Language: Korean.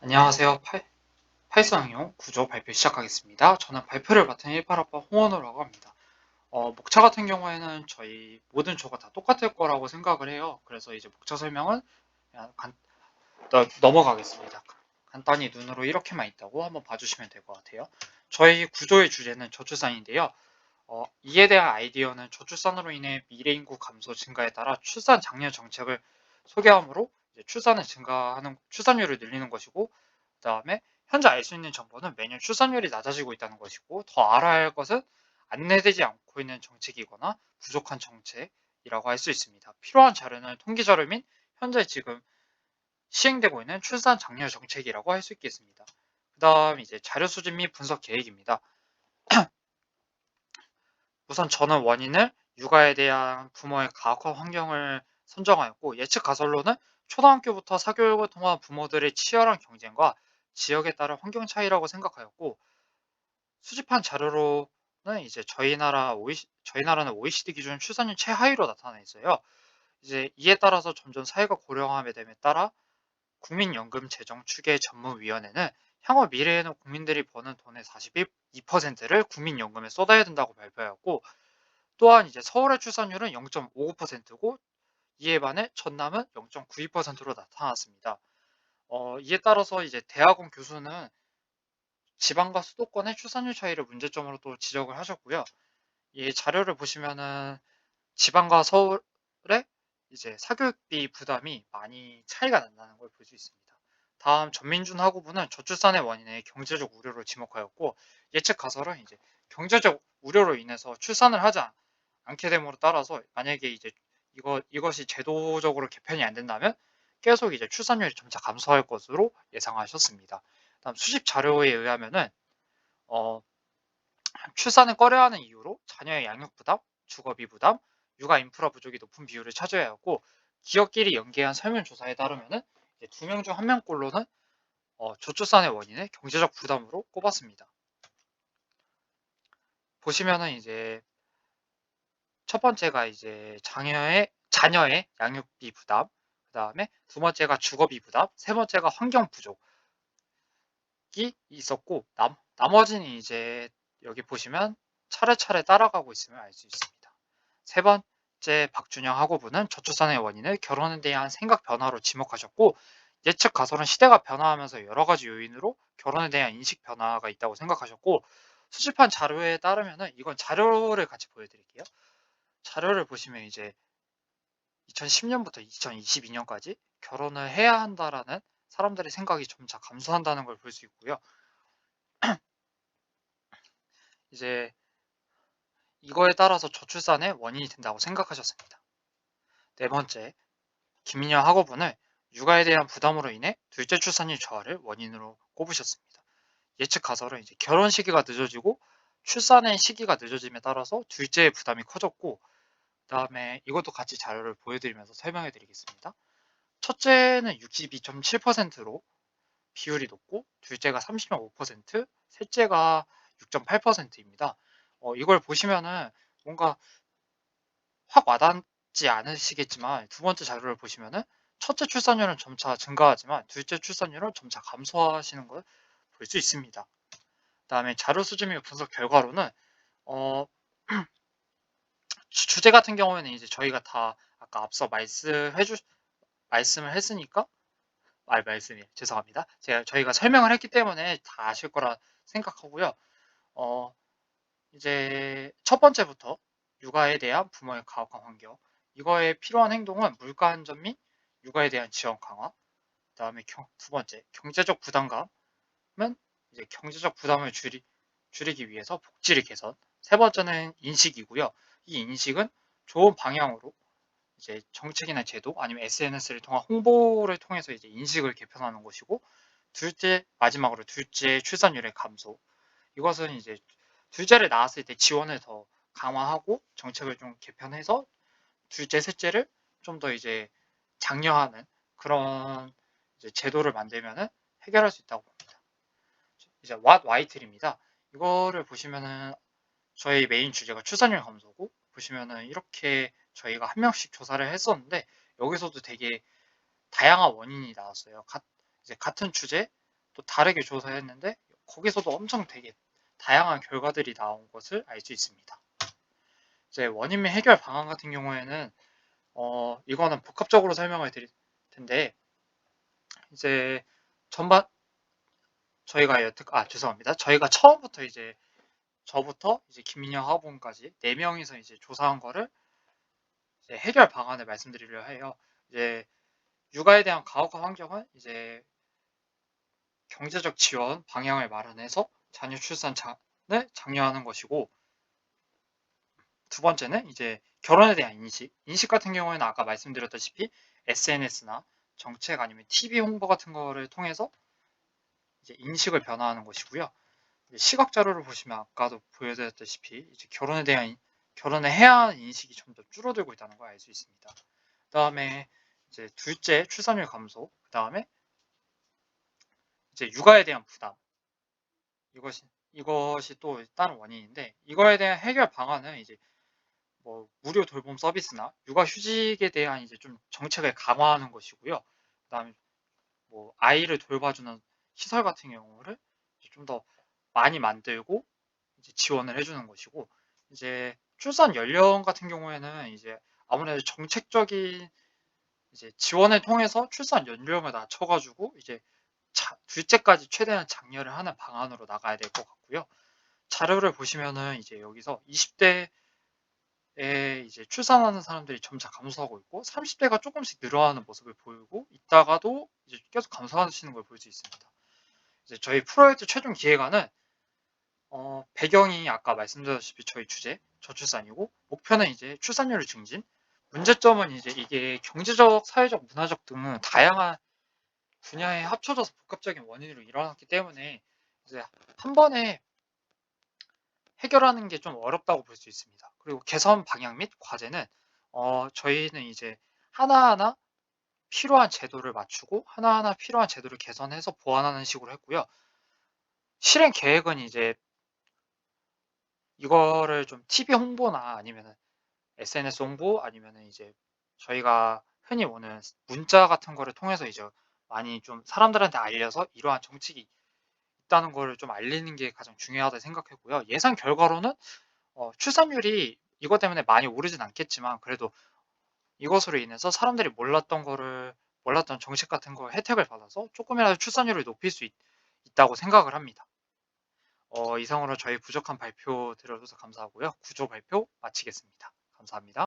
안녕하세요. 파이썬 응용 구조 발표 시작하겠습니다. 저는 발표를 맡은 18학번 홍원호라고 합니다. 목차 같은 경우에는 저희 모든 조가 다 똑같을 거라고 생각을 해요. 그래서 이제 목차 설명은 그냥 넘어가겠습니다. 간단히 눈으로 이렇게만 있다고 한번 봐주시면 될 것 같아요. 저희 구조의 주제는 저출산인데요. 이에 대한 아이디어는 저출산으로 인해 미래 인구 감소 증가에 따라 출산 장려 정책을 소개함으로 이제 출산율을 늘리는 것이고, 그다음에 현재 알 수 있는 정보는 매년 출산율이 낮아지고 있다는 것이고, 더 알아야 할 것은 안내되지 않고 있는 정책이거나 부족한 정책이라고 할 수 있습니다. 필요한 자료는 통계 자료 및 현재 지금 시행되고 있는 출산 장려 정책이라고 할 수 있겠습니다. 그다음 이제 자료 수집 및 분석 계획입니다. 우선 저는 원인을 육아에 대한 부모의 가혹한 환경을 선정하였고, 예측 가설로는 초등학교부터 사교육을 통한 부모들의 치열한 경쟁과 지역에 따른 환경 차이라고 생각하였고, 수집한 자료로는 이제 저희 나라는 OECD 기준 출산율 최하위로 나타나 있어요. 이제 이에 따라서 점점 사회가 고령화함에 됨에 따라 국민연금 재정추계 전문위원회는 향후 미래에는 국민들이 버는 돈의 42%를 국민연금에 쏟아야 된다고 발표하였고, 또한 이제 서울의 출산율은 0.59%고 이에 반해 전남은 0.92%로 나타났습니다. 이에 따라서 이제 대학원 교수는 지방과 수도권의 출산율 차이를 문제점으로 또 지적을 하셨고요. 이 자료를 보시면은 지방과 서울의 이제 사교육비 부담이 많이 차이가 난다는 걸 볼 수 있습니다. 다음 전민준 학우부는 저출산의 원인에 경제적 우려로 지목하였고, 예측 가설은 이제 경제적 우려로 인해서 출산을 하지 않게 됨으로 따라서 만약에 이제 이것이 제도적으로 개편이 안 된다면 계속 이제 출산율이 점차 감소할 것으로 예상하셨습니다. 다음 수집 자료에 의하면은 어, 출산을 꺼려하는 이유로 자녀의 양육 부담, 주거비 부담, 육아 인프라 부족이 높은 비율을 차지해야 하고, 기업끼리 연계한 설문조사에 따르면은 2명 중 1명꼴로는 저출산의 원인을 경제적 부담으로 꼽았습니다. 보시면은 이제 첫 번째가 이제 자녀의 양육비 부담, 그 다음에 두 번째가 주거비 부담, 세 번째가 환경 부족이 있었고, 나머지는 이제 여기 보시면 차례차례 따라가고 있음을 알 수 있습니다. 세 번째 박준영 학우부는 저출산의 원인을 결혼에 대한 생각 변화로 지목하셨고, 예측 가설은 시대가 변화하면서 여러 가지 요인으로 결혼에 대한 인식 변화가 있다고 생각하셨고, 수집한 자료에 따르면은 이건 자료를 같이 보여드릴게요. 자료를 보시면 이제 2010년부터 2022년까지 결혼을 해야 한다라는 사람들의 생각이 점차 감소한다는 걸 볼 수 있고요. 이제 이거에 따라서 저출산의 원인이 된다고 생각하셨습니다. 네 번째, 김민영 학우분을 육아에 대한 부담으로 인해 둘째 출산율 저하를 원인으로 꼽으셨습니다. 예측 가설은 이제 결혼 시기가 늦어지고 출산의 시기가 늦어짐에 따라서 둘째의 부담이 커졌고, 그다음에 이것도 같이 자료를 보여드리면서 설명해 드리겠습니다. 첫째는 62.7%로 비율이 높고, 둘째가 30.5%, 셋째가 6.8%입니다. 이걸 보시면은 뭔가 확 와닿지 않으시겠지만, 두 번째 자료를 보시면은 첫째 출산율은 점차 증가하지만 둘째 출산율은 점차 감소하시는 걸 볼 수 있습니다. 그다음에 자료 수집 및 분석 결과로는 어, 주제 같은 경우에는 이제 저희가 다 아까 앞서 말씀을 했으니까 말씀이 죄송합니다. 저희가 설명을 했기 때문에 다 아실 거라 생각하고요. 어, 이제 첫 번째부터 육아에 대한 부모의 가혹한 환경, 이거에 필요한 행동은 물가 안전 및 육아에 대한 지원 강화, 그다음에 두 번째 경제적 부담감은 이제 경제적 부담을 줄이기 위해서 복지를 개선. 세 번째는 인식이고요. 이 인식은 좋은 방향으로 이제 정책이나 제도 아니면 SNS를 통한 홍보를 통해서 이제 인식을 개편하는 것이고, 마지막으로 둘째 출산율의 감소. 이것은 이제 둘째를 낳았을 때 지원을 더 강화하고 정책을 좀 개편해서 둘째, 셋째를 좀 더 이제 장려하는 그런 이제 제도를 만들면은 해결할 수 있다고 봅니다. 이제 What White입니다. 이거를 보시면은 저희 메인 주제가 출산율 감소고, 보시면은 이렇게 저희가 한 명씩 조사를 했었는데 여기서도 되게 다양한 원인이 나왔어요. 이제 같은 주제 또 다르게 조사했는데 거기서도 엄청 되게 다양한 결과들이 나온 것을 알 수 있습니다. 이제 원인 및 해결 방안 같은 경우에는 이거는 복합적으로 설명을 드릴 텐데 이제 전반 죄송합니다. 저희가 처음부터 이제 저부터 이제 김민영 하부원까지 4명이서 이제 조사한 거를 이제 해결 방안을 말씀드리려 해요. 이제 육아에 대한 가혹한 환경은 이제 경제적 지원 방향을 마련해서 자녀 출산을 장려하는 것이고, 두 번째는 이제 결혼에 대한 인식 같은 경우에는 아까 말씀드렸다시피 SNS나 정책 아니면 TV 홍보 같은 거를 통해서 이제 인식을 변화하는 것이고요. 시각 자료를 보시면 아까도 보여드렸다시피 이제 결혼을 해야 하는 인식이 좀 더 줄어들고 있다는 걸 알 수 있습니다. 그다음에 이제 둘째 출산율 감소, 그다음에 이제 육아에 대한 부담, 이것이 또 다른 원인인데, 이거에 대한 해결 방안은 이제 뭐 무료 돌봄 서비스나 육아 휴직에 대한 이제 좀 정책을 강화하는 것이고요. 그다음에 뭐 아이를 돌봐주는 시설 같은 경우를 좀 더 많이 만들고 이제 지원을 해주는 것이고, 이제 출산 연령 같은 경우에는 이제 아무래도 정책적인 이제 지원을 통해서 출산 연령을 낮춰가지고 이제 둘째까지 최대한 장려를 하는 방안으로 나가야 될 것 같고요. 자료를 보시면은 이제 여기서 20대에 이제 출산하는 사람들이 점차 감소하고 있고 30대가 조금씩 늘어나는 모습을 보이고 있다가도 이제 계속 감소하시는 걸 볼 수 있습니다. 이제 저희 프로젝트 최종 기획안은 배경이 아까 말씀드렸다시피 저희 주제 저출산이고, 목표는 이제 출산율을 증진, 문제점은 이제 이게 경제적, 사회적, 문화적 등 다양한 분야에 합쳐져서 복합적인 원인으로 일어났기 때문에 이제 한 번에 해결하는 게 좀 어렵다고 볼 수 있습니다. 그리고 개선 방향 및 과제는 저희는 이제 하나하나 필요한 제도를 맞추고 하나하나 필요한 제도를 개선해서 보완하는 식으로 했고요. 실행 계획은 이제 이거를 좀 TV 홍보나 아니면은 SNS 홍보 아니면은 이제 저희가 흔히 오는 문자 같은 거를 통해서 이제 많이 좀 사람들한테 알려서 이러한 정책이 있다는 거를 좀 알리는 게 가장 중요하다 생각했고요. 예상 결과로는 출산율이 이것 때문에 많이 오르진 않겠지만 그래도 이것으로 인해서 사람들이 몰랐던 정책 같은 거 혜택을 받아서 조금이라도 출산율을 높일 수 있다고 생각을 합니다. 이상으로 저희 부족한 발표 들어줘서 감사하고요. 구조 발표 마치겠습니다. 감사합니다.